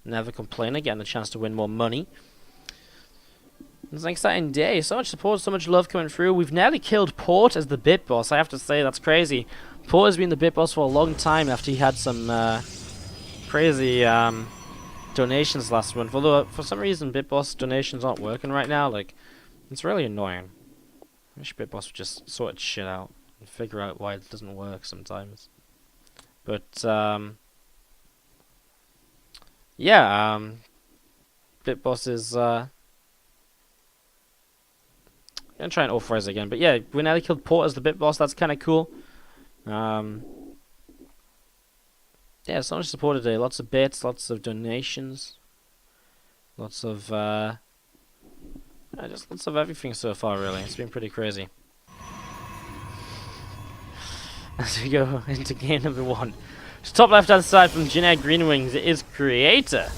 Never complain, getting the chance to win more money. It's an exciting day. So much support, so much love coming through. We've nearly killed Port as the bit boss. I have to say, that's crazy. Port has been the bit boss for a long time after he had some crazy donations last month. Although, for some reason, bit boss donations aren't working right now. Like, it's really annoying. I wish bit boss would just sort shit out and figure out why it doesn't work sometimes. But, yeah, bit boss is, gonna try and authorize again, but yeah, we nearly killed Port as the bit boss. That's kind of cool. Yeah, so much support today. Lots of bits, lots of donations, lots of just lots of everything so far. Really, it's been pretty crazy. As we go into game number 1, so top left hand side from Generic Green Wings, it is Creator.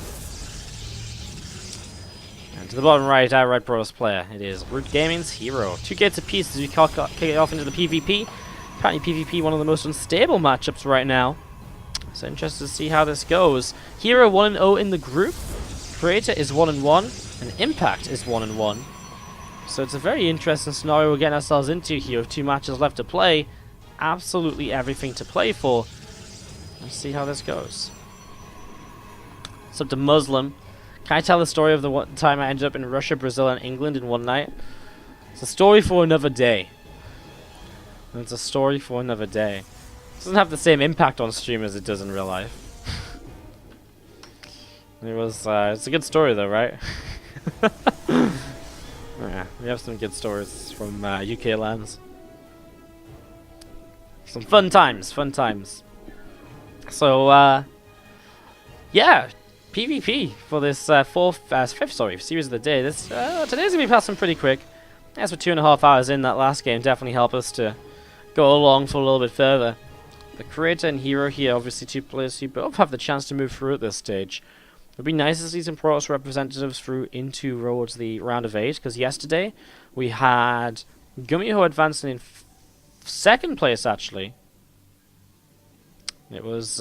To the bottom right, our Red Bros player, it is Root Gaming's herO. 2 gates apiece as we kick it off into the PvP. Apparently PvP one of the most unstable matchups right now. So interested to see how this goes. herO 1-0 in the group. Creator is 1-1. And Impact is 1-1. So it's a very interesting scenario we're getting ourselves into here with 2 matches left to play. Absolutely everything to play for. Let's see how this goes. It's up to Muslim. Can I tell the story of the one time I ended up in Russia, Brazil, and England in one night? It's a story for another day. It's a story for another day. It doesn't have the same impact on stream as it does in real life. It's a good story though, right? Yeah, we have some good stories from UK lands. Some fun times, fun times. So, yeah. PvP for this fifth series of the day. This today's gonna be passing pretty quick. As we're 2.5 hours in, that last game definitely helped us to go along for a little bit further. The Creator and herO here, obviously 2 players who both have the chance to move through at this stage. It'd be nice to see some Protoss representatives through into towards the round of 8, because yesterday we had Gumiho advancing in 2nd place actually. It was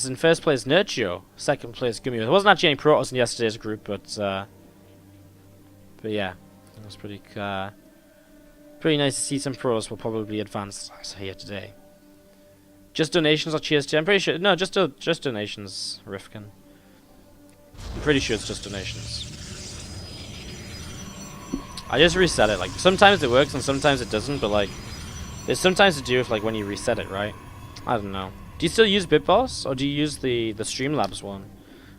in 1st place Nurchio, 2nd place Gumiho. There wasn't actually any Protoss in yesterday's group, but yeah, it was pretty nice to see some Protoss will probably advance here today. Just donations or cheers to? I'm pretty sure. No, just donations, Rifkin. I'm pretty sure it's just donations. I just reset it. Like sometimes it works and sometimes it doesn't, but like there's sometimes to do with like when you reset it, right? I don't know. Do you still use BitBoss, or do you use the Streamlabs one?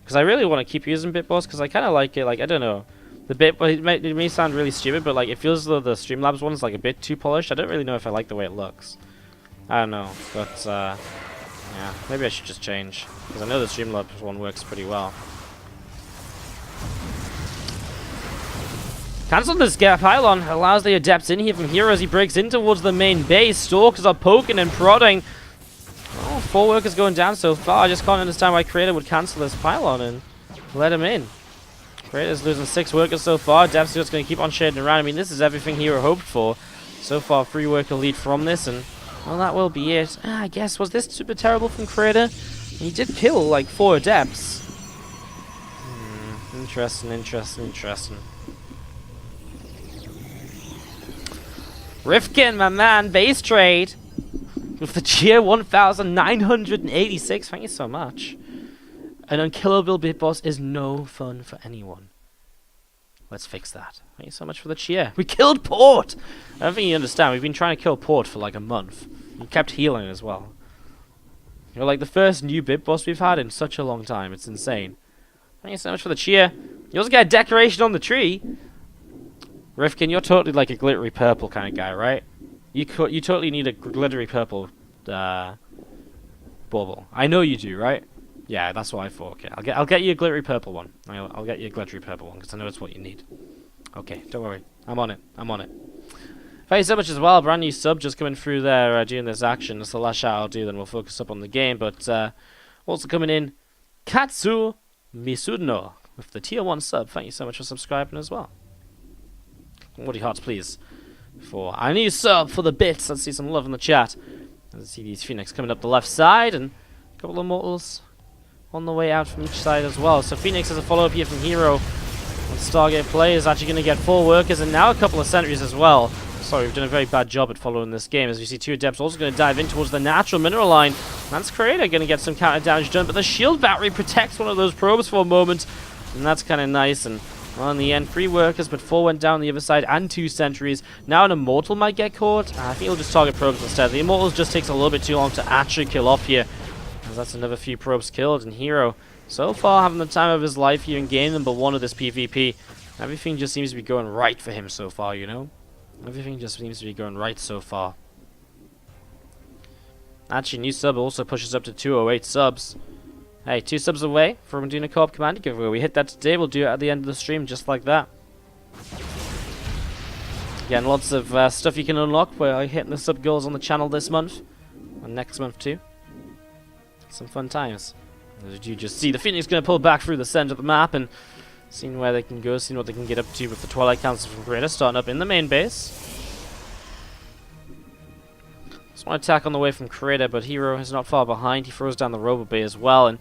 Because I really want to keep using BitBoss, because I kind of like it. Like, I don't know. It may sound really stupid, but like it feels as though the Streamlabs one is like a bit too polished. I don't really know if I like the way it looks. I don't know, but yeah, maybe I should just change, because I know the Streamlabs one works pretty well. Cancel this gap pylon allows the adepts in here from herO as he breaks in towards the main base. Stalkers are poking and prodding. Oh, 4 workers going down so far. I just can't understand why Creator would cancel this pylon and let him in. Creator's losing 6 workers so far. Dev's just going to keep on shading around. I mean, this is everything herO hoped for. So far, 3 worker lead from this, and well, that will be it. I guess, was this super terrible from Creator? He did kill like 4 adepts. Interesting. Rifkin, my man, base trade. With the cheer 1,986. Thank you so much. An unkillable bit boss is no fun for anyone. Let's fix that. Thank you so much for the cheer. We killed Port! I don't think you understand. We've been trying to kill Port for like a month. We kept healing as well. You're like the first new bit boss we've had in such a long time. It's insane. Thank you so much for the cheer. You also get a decoration on the tree. Rifkin, you're totally like a glittery purple kind of guy, right? You totally need a glittery purple bauble. I know you do, right? Yeah, that's what I thought. Okay, I'll get you a glittery purple one. I'll get you a glittery purple one because I know it's what you need. Okay, don't worry. I'm on it. Thank you so much as well. Brand new sub just coming through there during this action. That's the last shout I'll do. Then we'll focus up on the game. But also coming in, Katsu Misuno with the tier 1 sub. Thank you so much for subscribing as well. Woody hearts, please. For a new sub for the bits. Let's see some love in the chat. Let's see these Phoenix coming up the left side and couple of mortals on the way out from each side as well. So Phoenix has a follow-up here from herO. And Stargate play is actually going to get 4 workers and now a couple of sentries as well. Sorry, we've done a very bad job at following this game. As you see, 2 Adepts also going to dive in towards the natural mineral line. That's creator going to get some counter damage done, but the shield battery protects one of those probes for a moment. And that's kind of nice. And well, in the end, 3 workers, but 4 went down the other side and 2 sentries. Now an Immortal might get caught. I think he'll just target probes instead. The Immortals just takes a little bit too long to actually kill off here. As that's another few probes killed. And herO, so far, having the time of his life here in game number 1 of this PvP. Everything just seems to be going right for him so far, you know? Everything just seems to be going right so far. Actually, new sub also pushes up to 208 subs. Hey, 2 subs away from doing a co-op commander giveaway. We hit that today. We'll do it at the end of the stream, just like that. Again, lots of stuff you can unlock. We're hitting the sub goals on the channel this month. And next month, too. Some fun times. As you just see, the Phoenix going to pull back through the center of the map and seeing where they can go, seeing what they can get up to with the Twilight Council from Creator starting up in the main base. Just want to attack on the way from Creator, but herO is not far behind. He throws down the Robo Bay as well, and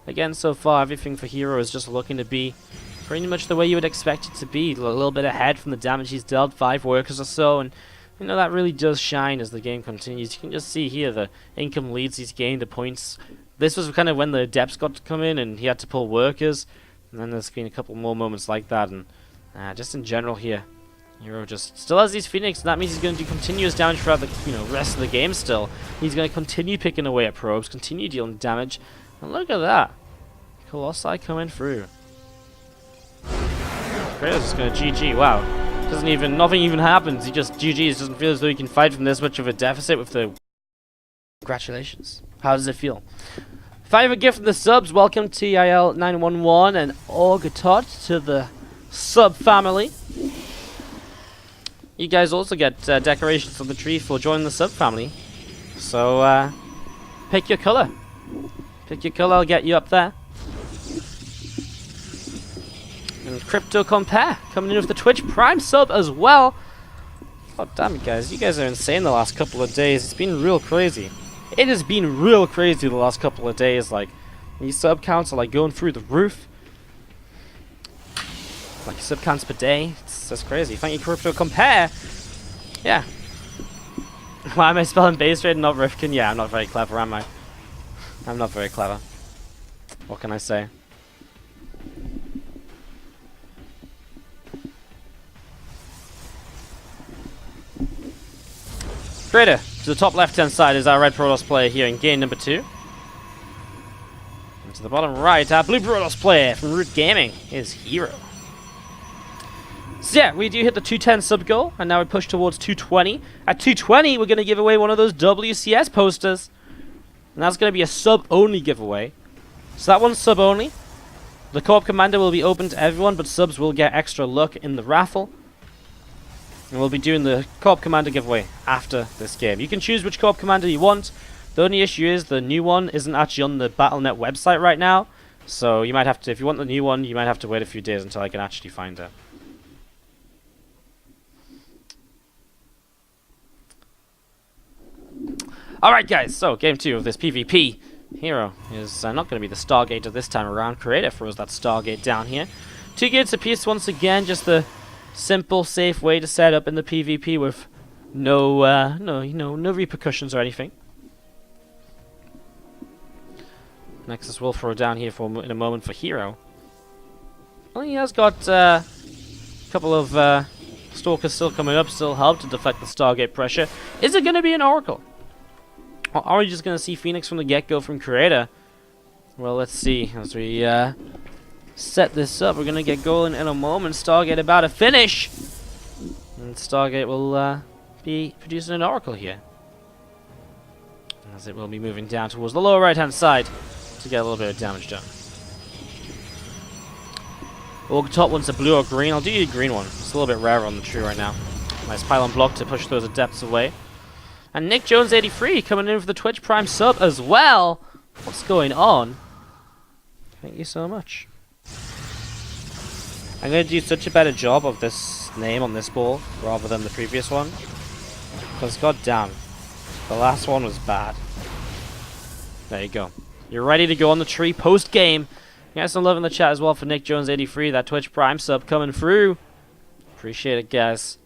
again, so far, everything for herO is just looking to be pretty much the way you would expect it to be. A little bit ahead from the damage he's dealt, 5 workers or so, and you know, that really does shine as the game continues. You can just see here the income leads he's gained, the points. This was kind of when the Adepts got to come in and he had to pull workers. And then there's been a couple more moments like that. And just in general here, herO just still has these Phoenix. And that means he's going to do continuous damage throughout the rest of the game still. He's going to continue picking away at probes, continue dealing damage. And look at that. Colossi coming through. Creator's just going to GG. Wow. Nothing even happens. He just GG's. Doesn't feel as though he can fight from this much of a deficit with the... Congratulations. How does it feel? If I have a gift from the subs, welcome TIL911 and Orgatot to the sub family. You guys also get decorations on the tree for joining the sub family. So, pick your color. Pick your color, I'll get you up there. And Crypto Compare coming in with the Twitch Prime sub as well. God damn it, guys. You guys are insane the last couple of days. It's been real crazy. It has been real crazy the last couple of days. Like, these sub counts are like going through the roof. Like sub counts per day. It's just crazy. Thank you, Crypto Compare. Yeah. Why am I spelling base rate and not Rifkin? Yeah, I'm not very clever, am I? I'm not very clever. What can I say? Creator, to the top left-hand side is our red Protoss player here in game number 2. And to the bottom right, our blue Protoss player from Root Gaming is herO. So yeah, we do hit the 210 sub goal, and now we push towards 220. At 220, we're going to give away one of those WCS posters. And that's going to be a sub-only giveaway. So that one's sub-only. The co-op commander will be open to everyone, but subs will get extra luck in the raffle. And we'll be doing the co-op commander giveaway after this game. You can choose which co-op commander you want. The only issue is the new one isn't actually on the Battle.net website right now. So you might have to, if you want the new one, you might have to wait a few days until I can actually find it. Alright guys, so game 2 of this PvP. herO is not going to be the Stargater this time around. Creator throws that Stargate down here. 2 gates apiece once again, just the simple, safe way to set up in the PvP with no repercussions or anything. Nexus will throw down here in a moment for herO. Well, he has got a couple of Stalkers still coming up, still help to deflect the Stargate pressure. Is it going to be an Oracle? Or are we just going to see Phoenix from the get-go from Creator? Well, let's see. As we set this up, we're going to get going in a moment. Stargate about to finish. And Stargate will be producing an Oracle here. As it will be moving down towards the lower right-hand side to get a little bit of damage done. Orgatot wants a blue or green. I'll do you a green one. It's a little bit rarer on the tree right now. Nice pylon block to push those Adepts away. And Nick Jones 83 coming in for the Twitch Prime sub as well. What's going on? Thank you so much. I'm going to do such a better job of this name on this ball rather than the previous one. Because goddamn, the last one was bad. There you go. you're ready to go on the tree post-game. You guys some love in the chat as well for Nick Jones 83, that Twitch Prime sub coming through. Appreciate it, guys.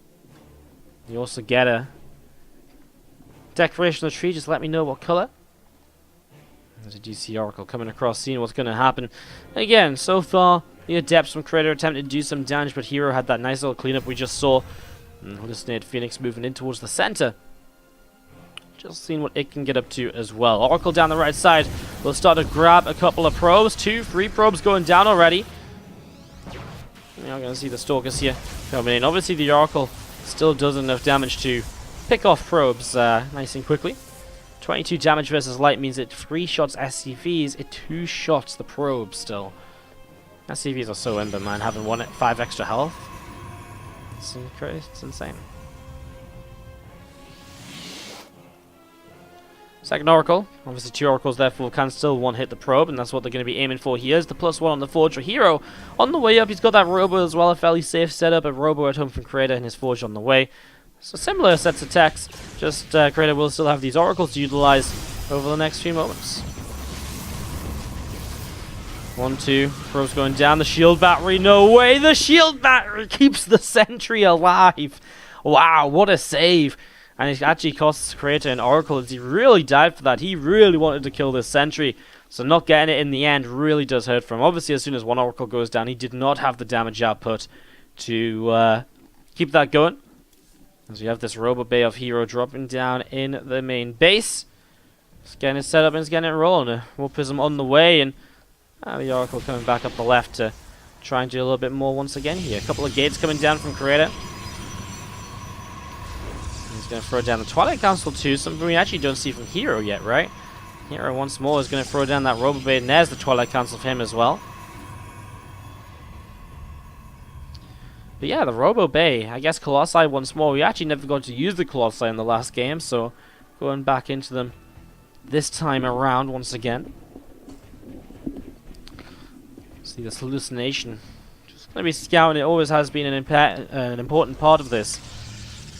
You also get a decoration of the tree. Just let me know what color. There's a DC Oracle coming across, seeing what's going to happen. Again, so far, the Adepts from Creator attempted to do some damage, but herO had that nice little cleanup we just saw. And Hallucinated Phoenix moving in towards the center. Just seeing what it can get up to as well. Oracle down the right side will start to grab a couple of probes. 2, 3 probes going down already. Now going to see the Stalkers here coming in. Obviously, the Oracle still does enough damage to pick off probes nice and quickly. 22 damage versus light means it 3 shots SCVs, it 2 shots the probes still. SCVs are so ember, man, having 5 extra health. It's insane. Second Oracle. Obviously 2 Oracles therefore can still one-hit the probe, and that's what they're going to be aiming for here. Is the +1 on the Forge for herO. On the way up, he's got that Robo as well, a fairly safe setup. A Robo at home from Creator and his Forge on the way. So similar sets of attacks, just Creator will still have these Oracles to utilize over the next few moments. 1, 2, probes going down, the shield battery, no way, the shield battery keeps the sentry alive. Wow, what a save. And it actually costs Creator an Oracle as he really died for that. He really wanted to kill this sentry, so not getting it in the end really does hurt for him. Obviously, as soon as one Oracle goes down, he did not have the damage output to keep that going. As we have this Robo Bay of herO dropping down in the main base. Just getting it set up and it's getting it rolling. Warpism on the way, and the Oracle coming back up the left to try and do a little bit more once again here. A couple of gates coming down from Creator. He's going to throw down the Twilight Council too, something we actually don't see from herO yet, right? herO once more is going to throw down that Robo Bay, and there's the Twilight Council for him as well. But yeah, the Robo Bay, I guess Colossi once more. We actually never got to use the Colossi in the last game, so going back into them this time around once again. See this hallucination. Just going to be scouting. It always has been an important part of this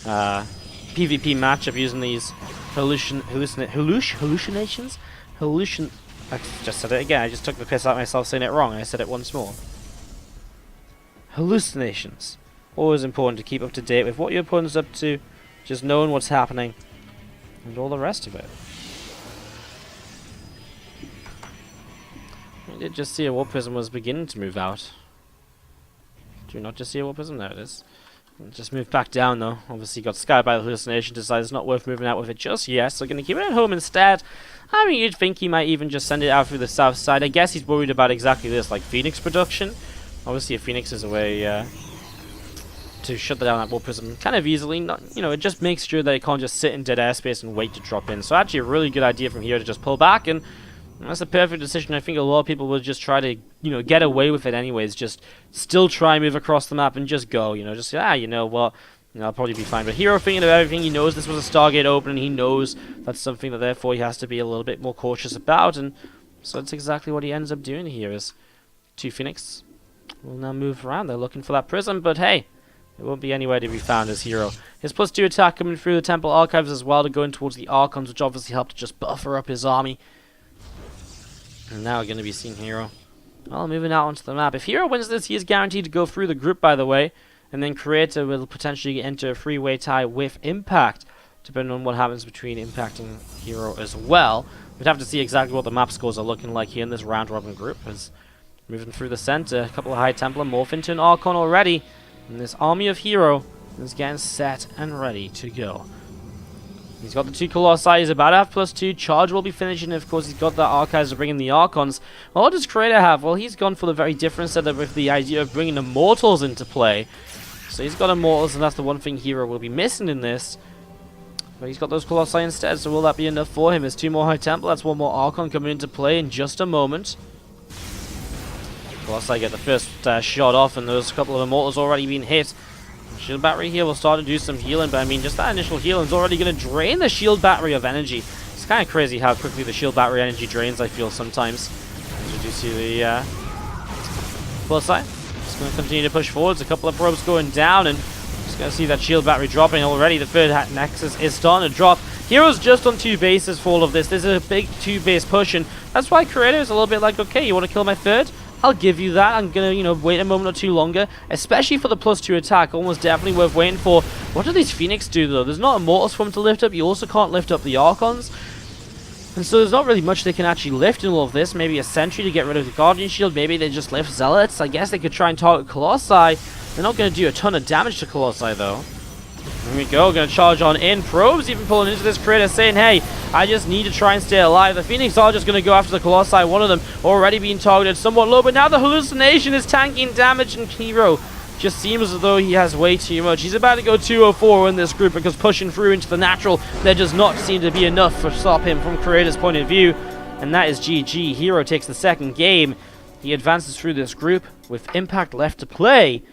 PvP matchup, using these hallucinations? I just said it again. I just took the piss out of myself saying it wrong. I said it once more. Hallucinations. Always important to keep up to date with what your opponent's up to, just knowing what's happening, and all the rest of it. I did just see a Warpism was beginning to move out. Do you not just see a Warpism? There it is. Just moved back down though. Obviously got skied by the hallucination, decides it's not worth moving out with it just yet, so going to keep it at home instead. I mean, you'd think he might even just send it out through the south side. I guess he's worried about exactly this, like Phoenix production. Obviously, a Phoenix is a way to shut down that Warpism kind of easily. Not, it just makes sure that it can't just sit in dead airspace and wait to drop in. So actually, a really good idea from here to just pull back, and that's a perfect decision. I think a lot of people would just try to, get away with it anyways. Just still try and move across the map and just go. Just say, what? I'll probably be fine. But herO thinking of everything, he knows this was a Stargate opening. He knows that's something that therefore he has to be a little bit more cautious about, and so that's exactly what he ends up doing here. Is 2 Phoenix. We'll now move around. They're looking for that prism, but hey, it won't be anywhere to be found as herO. His +2 attack coming through the Temple Archives as well to go in towards the Archons, which obviously helped to just buffer up his army. And now we're going to be seeing herO. Well, moving out onto the map. If herO wins this, he is guaranteed to go through the group, by the way, and then Creator will potentially enter a 3-way tie with Impact, depending on what happens between Impact and herO as well. We'd have to see exactly what the map scores are looking like here in this round-robin group, as moving through the center, a couple of High Templar morph into an Archon already, and this army of herO is getting set and ready to go. He's got the 2 Colossi, he's about to have +2, charge will be finishing, and of course he's got the Archives to bring in the Archons. Well, what does Creator have? Well, he's gone for the very different setup with the idea of bringing Immortals into play. So he's got Immortals, and that's the one thing herO will be missing in this. But he's got those Colossi instead, so will that be enough for him? There's 2 more High Templar, that's 1 more Archon coming into play in just a moment. Colossi get the first shot off, and those couple of Immortals already been hit. Shield Battery here will start to do some healing, but I mean, just that initial healing is already going to drain the Shield Battery of energy. It's kind of crazy how quickly the Shield Battery energy drains, I feel, sometimes. As you do see the Colossi. Just going to continue to push forwards. A couple of probes going down, and just going to see that Shield Battery dropping already. The third Nexus is starting to drop. herO's just on 2 bases for all of this. There's a big 2-base push, and That's why herO is a little bit like, okay, you want to kill my third? I'll give you that. I'm going to, you know, wait a moment or two longer, especially for the +2 attack. Almost definitely worth waiting for. What do these Phoenix do, though? There's not Immortals for them to lift up. You also can't lift up the Archons. And so there's not really much they can actually lift in all of this. Maybe a Sentry to get rid of the Guardian Shield. Maybe they just lift Zealots. I guess they could try and target Colossi. They're not going to do a ton of damage to Colossi, though. Here we go, going to charge on in. Probes even pulling into this creator saying, hey, I just need to try and stay alive. The Phoenix are just going to go after the Colossi. One of them already being targeted somewhat low, but now the hallucination is tanking damage, and herO just seems as though he has way too much. He's about to go 2-0-4 in this group because pushing through into the natural, there does not seem to be enough to stop him from creator's point of view. And that is GG. herO takes the second game. He advances through this group with Impact left to play.